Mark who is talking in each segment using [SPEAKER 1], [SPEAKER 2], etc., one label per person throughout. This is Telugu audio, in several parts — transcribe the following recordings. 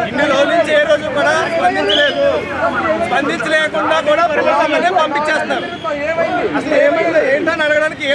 [SPEAKER 1] ఇన్ని రోజుల నుంచి ఏ రోజు కూడా స్పందించలేకుండా కూడా పంపించేస్తున్నారు. అసలు ఏమైంది ఏంటని అడగడానికి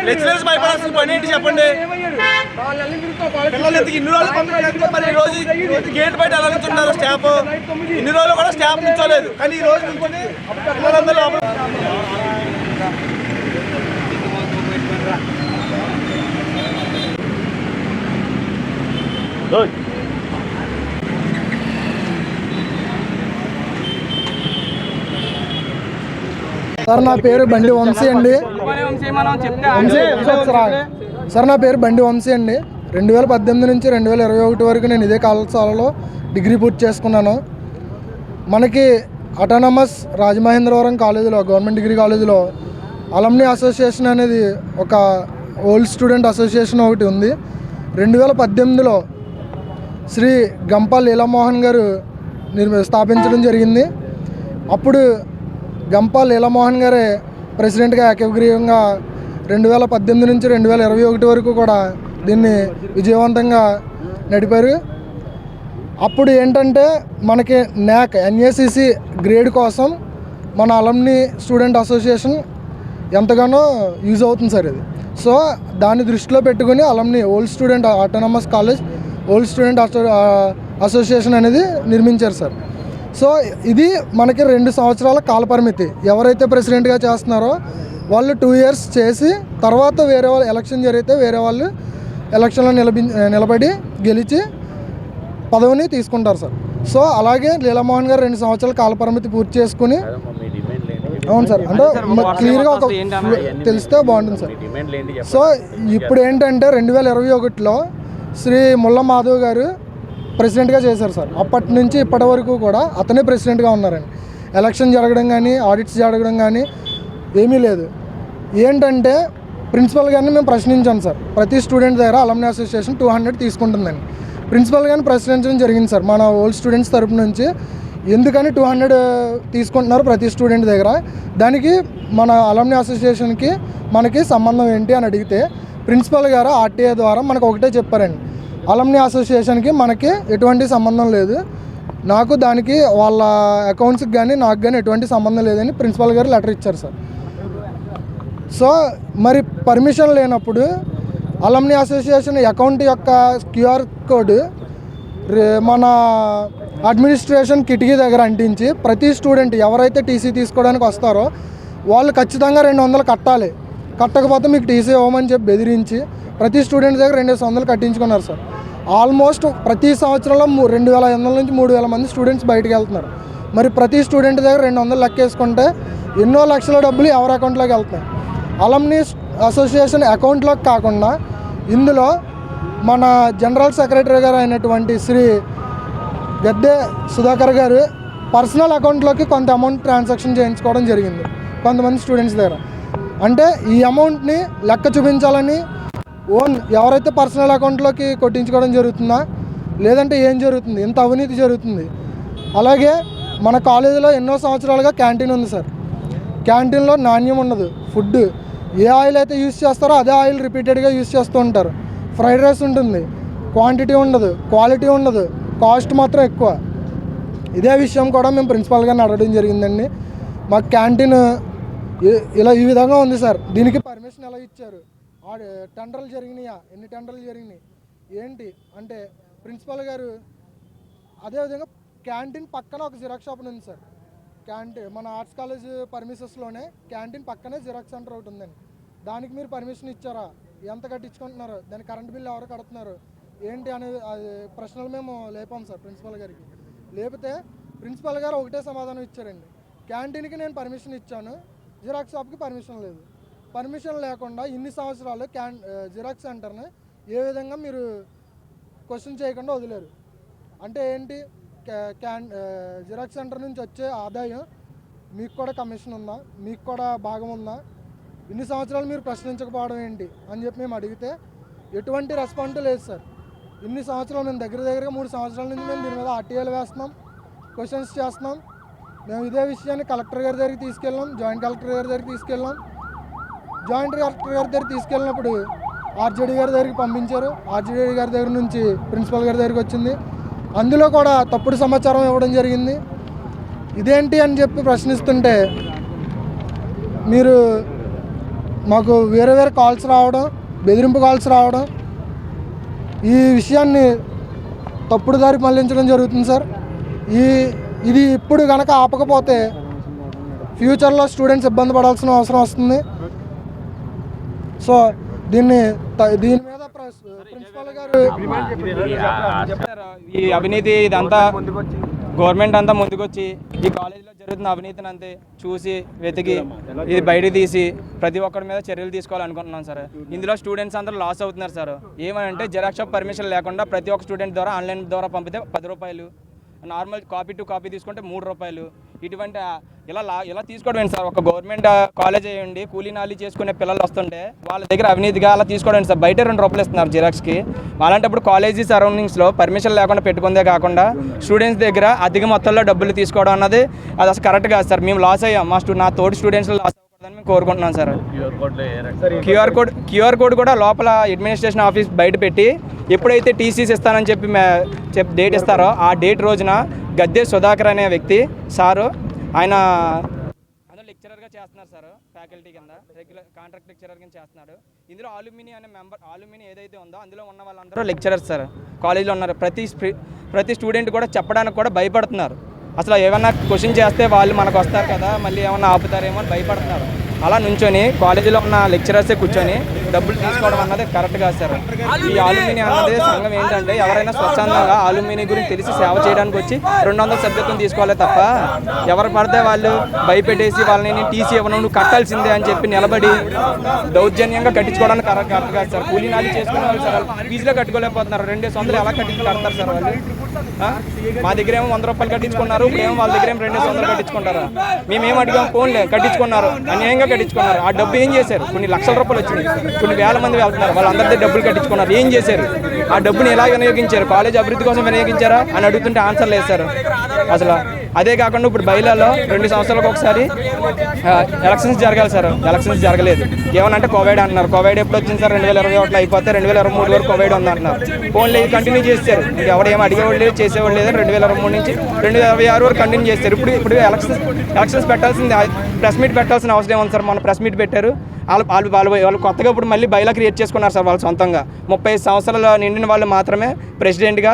[SPEAKER 1] లెక్చరర్స్ భయపడాల్సిన పని ఏంటి చెప్పండి. పిల్లలు ఇన్ని రోజులు పంపించలేదు, మరి ఈ రోజు గేట్ బయట ఎలా నిల్చున్నారు స్టాఫ్? ఇన్ని రోజులు కూడా స్టాఫ్ నిల్చోలేదు, కానీ ఈ రోజు నిల్చొని పిల్లలందరూ లోపల.
[SPEAKER 2] సార్ నా పేరు బండి వంశీ అండి. సార్ నా పేరు బండి వంశీ అండి. 2018 నుంచి 2021 వరకు నేను ఇదే కళాశాలలో డిగ్రీ పూర్తి చేసుకున్నాను. మనకి అటానమస్ రాజమహేంద్రవరం కాలేజీలో, గవర్నమెంట్ డిగ్రీ కాలేజీలో అలమ్ని అసోసియేషన్ అనేది ఒక ఓల్డ్ స్టూడెంట్ అసోసియేషన్ ఒకటి ఉంది. 2018లో శ్రీ గంపా లీలామోహన్ గారు స్థాపించడం జరిగింది. అప్పుడు గంపా లీలామోహన్ గారే ప్రెసిడెంట్గా ఏకగ్రీవంగా 2018 నుంచి 2021 వరకు కూడా దీన్ని విజయవంతంగా నడిపారు. అప్పుడు ఏంటంటే మనకి NACC గ్రేడ్ కోసం మన అలమ్ని స్టూడెంట్ అసోసియేషన్ ఎంతగానో యూజ్ అవుతుంది సార్ ఇది. సో దాన్ని దృష్టిలో పెట్టుకుని అలమ్ని old student autonomous college old student association అనేది నిర్మించారు సార్. సో ఇది మనకి 2 సంవత్సరాల కాలపరిమితి. ఎవరైతే ప్రెసిడెంట్గా చేస్తున్నారో వాళ్ళు 2 ఇయర్స్ చేసి తర్వాత వేరే వాళ్ళు ఎలక్షన్ జరిగితే వేరే వాళ్ళు ఎలక్షన్లో నిలబడి గెలిచి పదవిని తీసుకుంటారు సార్. సో అలాగే లీలామోహన్ గారు 2 సంవత్సరాల కాలపరిమితి పూర్తి చేసుకుని, అవును సార్, అంటే క్లియర్గా ఒక తెలిస్తే బాగుంటుంది సార్. సో ఇప్పుడు ఏంటంటే 2021లో శ్రీ ముల్ల మాధవ్ గారు ప్రెసిడెంట్గా చేశారు సార్. అప్పటి నుంచి ఇప్పటి వరకు కూడా అతనే ప్రెసిడెంట్గా ఉన్నారండి. ఎలక్షన్ జరగడం కానీ ఆడిట్స్ జరగడం కానీ ఏమీ లేదు. ఏంటంటే ప్రిన్సిపల్ గారిని మేము ప్రశ్నించాం సార్. ప్రతి స్టూడెంట్ దగ్గర అలమ్ని అసోసియేషన్ 200 తీసుకుంటుందండి. ప్రిన్సిపల్ గారిని ప్రశ్నించడం జరిగింది సార్ మన ఓల్డ్ స్టూడెంట్స్ తరపు నుంచి. ఎందుకని 200 తీసుకుంటున్నారు ప్రతి స్టూడెంట్ దగ్గర, దానికి మన అలమ్ని అసోసియేషన్కి మనకి సంబంధం ఏంటి అని అడిగితే ప్రిన్సిపల్ గారు RTA ద్వారా మనకు ఒకటే చెప్పారండి, అలమ్ని అసోసియేషన్కి మనకి ఎటువంటి సంబంధం లేదు, నాకు దానికి వాళ్ళ అకౌంట్స్కి కానీ నాకు కానీ ఎటువంటి సంబంధం లేదని ప్రిన్సిపల్ గారు లెటర్ ఇచ్చారు సార్. సో మరి పర్మిషన్ లేనప్పుడు అలమ్ని అసోసియేషన్ అకౌంట్ యొక్క QR కోడ్ మన అడ్మినిస్ట్రేషన్ కిటికీ దగ్గర అంటించి ప్రతి స్టూడెంట్ ఎవరైతే TC తీసుకోవడానికి వస్తారో వాళ్ళు ఖచ్చితంగా 200 కట్టాలి, కట్టకపోతే మీకు TC ఇవ్వమని చెప్పి బెదిరించి ప్రతి స్టూడెంట్ దగ్గర 200 కట్టించుకున్నారు సార్. ఆల్మోస్ట్ ప్రతి సంవత్సరంలో 2500 నుంచి 3000 మంది స్టూడెంట్స్ బయటకు వెళ్తున్నారు. మరి ప్రతి స్టూడెంట్ దగ్గర 200 లెక్కేసుకుంటే ఎన్నో లక్షల డబ్బులు ఎవరి అకౌంట్లోకి వెళ్తున్నాయి. అలమ్ని అసోసియేషన్ అకౌంట్లోకి కాకుండా ఇందులో మన జనరల్ సెక్రటరీ గారు అయినటువంటి శ్రీ గద్దె సుధాకర్ గారు పర్సనల్ అకౌంట్లోకి కొంత అమౌంట్ ట్రాన్సాక్షన్ చేయించుకోవడం జరిగింది కొంతమంది స్టూడెంట్స్ దగ్గర. అంటే ఈ అమౌంట్ని లెక్క చూపించాలని ఎవరైతే పర్సనల్ అకౌంట్లోకి కొట్టించుకోవడం జరుగుతుందా, లేదంటే ఏం జరుగుతుంది, ఇంత అవినీతి జరుగుతుంది. అలాగే మన కాలేజీలో ఎన్నో సంవత్సరాలుగా క్యాంటీన్ ఉంది సార్. క్యాంటీన్లో నాణ్యం ఉండదు. ఫుడ్ ఏ ఆయిల్ అయితే యూజ్ చేస్తారో అదే ఆయిల్ రిపీటెడ్గా యూజ్ చేస్తూ ఉంటారు. ఫ్రైడ్ రైస్ ఉంటుంది, క్వాంటిటీ ఉండదు, క్వాలిటీ ఉండదు, కాస్ట్ మాత్రం ఎక్కువ. ఇదే విషయం కూడా మేము ప్రిన్సిపాల్ గారిని అడగడం జరిగిందండి. మాకు క్యాంటీన్ ఇలా ఈ విధంగా ఉంది సార్, దీనికి పర్మిషన్ ఎలా ఇచ్చారు, టెండర్లు జరిగినాయా, ఎన్ని టెండర్లు జరిగినాయి ఏంటి అంటే ప్రిన్సిపాల్ గారు. అదేవిధంగా క్యాంటీన్ పక్కన ఒక జిరాక్స్ షాప్ ఉంది సార్. క్యాంటీన్ మన ఆర్ట్స్ కాలేజ్ పర్మిషన్స్లోనే క్యాంటీన్ పక్కనే జిరాక్స్ సెంటర్ ఒకటి ఉందండి. దానికి మీరు పర్మిషన్ ఇచ్చారా, ఎంత కట్టించుకుంటున్నారు, దాని కరెంట్ బిల్లు ఎవరు కడుతున్నారు ఏంటి అనే ప్రశ్నలు మేము లేపాం సార్ ప్రిన్సిపల్ గారికి. లేపితే ప్రిన్సిపల్ గారు ఒకటే సమాధానం ఇచ్చారండి, క్యాంటీన్కి నేను పర్మిషన్ ఇచ్చాను, జిరాక్స్ షాప్కి పర్మిషన్ లేదు. పర్మిషన్ లేకుండా ఇన్ని సంవత్సరాలు జిరాక్స్ సెంటర్ని ఏ విధంగా మీరు క్వశ్చన్ చేయకుండా వదిలేరు అంటే ఏంటి, జిరాక్స్ సెంటర్ నుంచి వచ్చే ఆదాయం మీకు కూడా కమిషన్ ఉందా, మీకు కూడా భాగం ఉందా, ఇన్ని సంవత్సరాలు మీరు ప్రశ్నించకపోవడం ఏంటి అని చెప్పి మేము అడిగితే ఎటువంటి రెస్పాన్స్ లేదు సార్. ఇన్ని సంవత్సరాలు మేము దగ్గరగా 3 సంవత్సరాల నుంచి మేము దీని మీద RTAలు వేస్తున్నాం, క్వశ్చన్స్ చేస్తున్నాం. మేము ఇదే విషయాన్ని కలెక్టర్ గారి దగ్గరికి తీసుకెళ్ళాం, జాయింట్ కలెక్టర్ గారి దగ్గరికి తీసుకెళ్ళాం. జాయింట్ కలెక్టర్ గారి దగ్గర తీసుకెళ్ళినప్పుడు ఆర్జేడీ గారి దగ్గరికి పంపించారు. ఆర్జేడీ గారి దగ్గర నుంచి ప్రిన్సిపల్ గారి దగ్గరికి వచ్చింది. అందులో కూడా తప్పుడు సమాచారం ఇవ్వడం జరిగింది. ఇదేంటి అని చెప్పి ప్రశ్నిస్తుంటే మీరు మాకు వేరే వేరే కాల్స్ రావడం, బెదిరింపు కాల్స్ రావడం, ఈ విషయాన్ని తప్పుడు దారి మళ్లించడం జరుగుతుంది సార్. ఇది ఇప్పుడు కనుక ఆపకపోతే ఫ్యూచర్లో స్టూడెంట్స్ ఇబ్బంది పడాల్సిన అవసరం వస్తుంది. సో దీని మీద ప్రిన్సిపల్ గారు
[SPEAKER 3] ఈ అవినీతి ఇదంతా గవర్నమెంట్ అంతా ముందుకొచ్చి ఈ కాలేజీలో జరుగుతున్న అవినీతిని అంతే చూసి వెతికి ఇది బయట తీసి ప్రతి ఒక్కరి మీద చర్యలు తీసుకోవాలనుకుంటున్నాం సార్. ఇందులో స్టూడెంట్స్ అందరూ లాస్ అవుతున్నారు సార్. ఏమంటే జెరాక్స్ షాప్ పర్మిషన్ లేకుండా ప్రతి ఒక్క స్టూడెంట్ ద్వారా ఆన్లైన్ ద్వారా పంపితే 10 రూపాయలు, నార్మల్ కాపీ టు కాపీ తీసుకుంటే 3 రూపాయలు. ఇటువంటి ఇలా తీసుకోవడం సార్. ఒక గవర్నమెంట్ కాలేజ్ అయ్యండి కూలీ నాలి చేసుకునే పిల్లలు వస్తుంటే వాళ్ళ దగ్గర అవినీతిగా అలా తీసుకోవడం సార్. బయట 2 రూపాయలు ఇస్తున్నారు జిరాక్స్కి. అలాంటప్పుడు కాలేజీ సరౌండింగ్స్లో పర్మిషన్ లేకుండా పెట్టుకుందే కాకుండా స్టూడెంట్స్ దగ్గర అధిక మొత్తంలో డబ్బులు తీసుకోవడం అన్నది అది అసలు కరెక్ట్ కాదు సార్. మేము లాస్ అయ్యాం, నా తోటి స్టూడెంట్స్ లాస్ అవ్వకూడదని మేము కోరుకుంటున్నాం సార్. క్యూఆర్ కోడ్ కూడా లోపల అడ్మినిస్ట్రేషన్ ఆఫీస్ బయట పెట్టి ఎప్పుడైతే టీసీస్ ఇస్తానని చెప్పి డేట్ ఇస్తారో ఆ డేట్ రోజున గద్దె సుధాకర్ అనే వ్యక్తి సారు ఆయన అందులో లెక్చరర్గా చేస్తున్నారు సార్. ఫ్యాకల్టీ కింద రెగ్యులర్ కాంట్రాక్ట్ లెక్చరర్ కింద చేస్తున్నాడు. ఇందులో ఆలుమిని అనే ఆలుమిని ఏదైతే ఉందో అందులో ఉన్న వాళ్ళందరూ లెక్చరర్స్ సార్ కాలేజీలో ఉన్నారు. ప్రతి స్టూడెంట్ కూడా చెప్పడానికి కూడా భయపడుతున్నారు. అసలు ఏమన్నా క్వశ్చన్ చేస్తే వాళ్ళు మనకు వస్తారు కదా, మళ్ళీ ఏమన్నా ఆపుతారేమో అని భయపడుతున్నారు. అలా నుంచొని కాలేజీలో ఉన్న లెక్చరర్సే కూర్చొని డబ్బులు తీసుకోవడం అన్నది కరెక్ట్ కాదు సార్. ఈ ఆలుమిని అన్నది సంఘం ఏంటంటే ఎవరైనా స్వచ్ఛందంగా ఆలుమిని గురించి తెలిసి సేవ చేయడానికి వచ్చి 200 సభ్యత్వం తీసుకోవాలి తప్ప ఎవరు పడితే వాళ్ళు భయపెట్టేసి వాళ్ళని టీసీ ఇవ్వను నువ్వు కట్టాల్సిందే అని చెప్పి నిలబడి దౌర్జన్యంగా కట్టించుకోవడానికి కరెక్ట్ కాదు సార్. కూలీ నాలి చేసుకునే వాళ్ళు సార్ ఫీజులో కట్టుకోలేకపోతున్నారు. 200 ఎలా కడతారు సార్ వాళ్ళు? మా దగ్గర ఏమో 100 రూపాయలు కట్టించుకున్నారు, ఇప్పుడేమో వాళ్ళ దగ్గర 200 కట్టించుకుంటారా? మేమేం అడిగాం, ఫోన్లే కట్టించుకున్నారు, అన్యాయంగా కట్టించుకున్నారు. ఆ డబ్బు ఏం చేశారు? కొన్ని లక్షల రూపాయలు వచ్చినాయి, కొన్ని వేల మంది వెళ్తున్నారు, వాళ్ళందరితో డబ్బులు కట్టించుకున్నారు. ఏం చేశారు? ఆ డబ్బుని ఎలా వినియోగించారు? కాలేజ్ అభివృద్ధి కోసం వినియోగించారా అని అడుగుతుంటే ఆన్సర్ లేదు సార్ అసలు. అదే కాకుండా ఇప్పుడు బయలాలో 2 సంవత్సరాలకు ఒకసారి ఎలక్షన్స్ జరగాలి సార్. ఎలక్షన్స్ జరగలేదు. ఏమనంటే కోవిడ్ అంటున్నారు. కోవిడ్ ఎప్పుడు వచ్చింది సార్? 2021 అయిపోతే 2023 వరకు కోవిడ్ ఉందంటున్నారు. ఫోన్లో కంటిన్యూ చేస్తారు. ఎవరు అడిగేవాళ్ళు లేదు, చేసేవాళ్ళు లేదు. 2023 నుంచి 2026 వరకు కంటిన్యూ చేస్తారు. ఇప్పుడు ఎలక్షన్స్ పెట్టాల్సింది, ప్రెస్ మీట్ పెట్టాల్సిన అవసరం ఉంది సార్. మొన్న ప్రెస్ మీట్ పెట్టారు. వాళ్ళు కొత్తగా ఇప్పుడు మళ్ళీ బయలా క్రియేట్ చేసుకున్నారు సార్ వాళ్ళు సొంతంగా. 35 సంవత్సరాలు నిండిన వాళ్ళు మాత్రమే ప్రెసిడెంట్గా,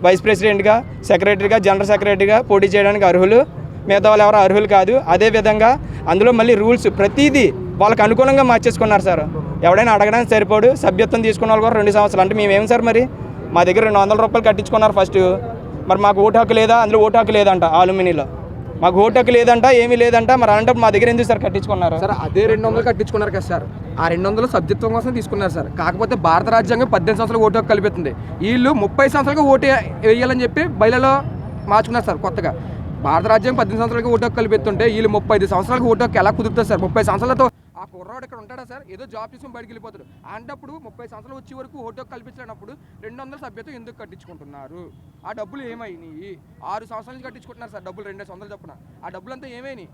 [SPEAKER 3] వైస్ ప్రెసిడెంట్గా, సెక్రటరీగా, జనరల్ సెక్రటరీగా పోటీ చేయడానికి అర్హులు. మిగతా వాళ్ళు ఎవరు అర్హులు కాదు. అదేవిధంగా అందులో మళ్ళీ రూల్స్ ప్రతిదీ వాళ్ళకి అనుకూలంగా మార్చేసుకున్నారు సార్. ఎవడైనా అడగడానికి సరిపోడు. సభ్యత్వం తీసుకున్న వాళ్ళు కూడా 2 సంవత్సరాలు. అంటే మేమేం సార్ మరి? మా దగ్గర 200 రూపాయలు కట్టించుకున్నారు ఫస్ట్. మరి మాకు ఓటు హక్కు లేదా? అందులో ఓటు హక్కు లేదంట. ఆలుమినీలో మాకు ఓటు హక్కు లేదంట, ఏమీ లేదంట. మరి అలాంటప్పుడు మా దగ్గర ఎందుకు సార్ కట్టించుకున్నారు
[SPEAKER 4] సార్? అదే 200 కట్టించుకున్నారు కదా సార్. ఆ 200 సభ్యత్వం కోసం తీసుకున్నారు సార్. కాకపోతే భారత రాజ్యాంగం 18 సంవత్సరాలకు ఓటు హక్కు కల్పిస్తుంది. వీళ్ళు 30 సంవత్సరాలకు ఓటు వేయాలని చెప్పి బయలులో మార్చుకున్నారు సార్ కొత్తగా. భారత రాజ్యాంగం 18 సంవత్సరాలకు ఓటు హక్కు కల్పిస్తుంటే వీళ్ళు 35 సంవత్సరాలకు ఓటు హక్కు ఎలా కుదురుతుంది సార్? 30 సంవత్సరాలతో ఆ కుర్రాడు ఇక్కడ ఉంటాడా సార్? ఏదో జాబ్ తీసుకుని బయటకు వెళ్ళిపోతాడు. అంటప్పుడు 30 సంవత్సరాలు వచ్చే వరకు ఓటు హక్కు కల్పించినప్పుడు 200 సభ్యత్వం ఎందుకు కట్టించుకుంటున్నారు? ఆ డబ్బులు ఏమైనాయి? 6 సంవత్సరాల నుంచి కట్టించుకుంటున్నారు సార్ డబ్బులు 200 చొప్పున. ఆ డబ్బులు అంతా ఏమైనాయి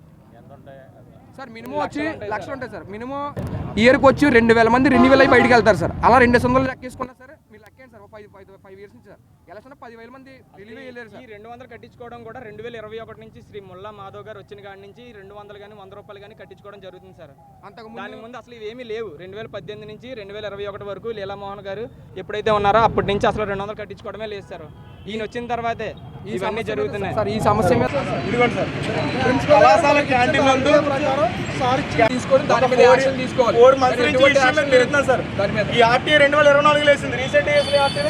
[SPEAKER 4] సార్? మినిమం వచ్చి లక్షలు ఉంటాయి సార్. మినిమం ఇయర్కి వచ్చి 2000 మంది రెన్యువల్ అయ్యి బయటకు వెళ్తారు సార్. అలా 200 లెక్కేసుకున్నారు సార్. మీరు లెక్కండి సార్. 5 ఇయర్స్ నుంచి సార్ ఎలక్షన్ 10,000 మంది రిలీవ్ అయ్యారు సార్.
[SPEAKER 3] ఈ 200 కట్టించుకోవడం కూడా 2021 నుంచి శ్రీ ముల్లా మాధవ్ గారు వచ్చిన కాడి నుంచి 200 కానీ 100 రూపాయలు కానీ కట్టించుకోవడం జరుగుతుంది సార్. దాని ముందు అసలు ఇవేమీ లేవు. 2018 నుంచి 2021 వరకు లీలామోహన్ గారు ఎప్పుడైతే ఉన్నారో అప్పటి నుంచి అసలు 200 కట్టించుకోవడమే లేదు సార్. ఈయన వచ్చిన తర్వాతే ఇవన్నీ జరుగుతున్నాయి
[SPEAKER 4] సార్. ఈ సమస్య మీద
[SPEAKER 1] కళాశాల క్యాంటీన్ నందు
[SPEAKER 4] తీసుకొని దాని మీద యాక్షన్ తీసుకోవాలి.
[SPEAKER 1] ఈ ఆర్టీ 2024 వేసింది. రీసెంట్ చేసిన ఆర్టీ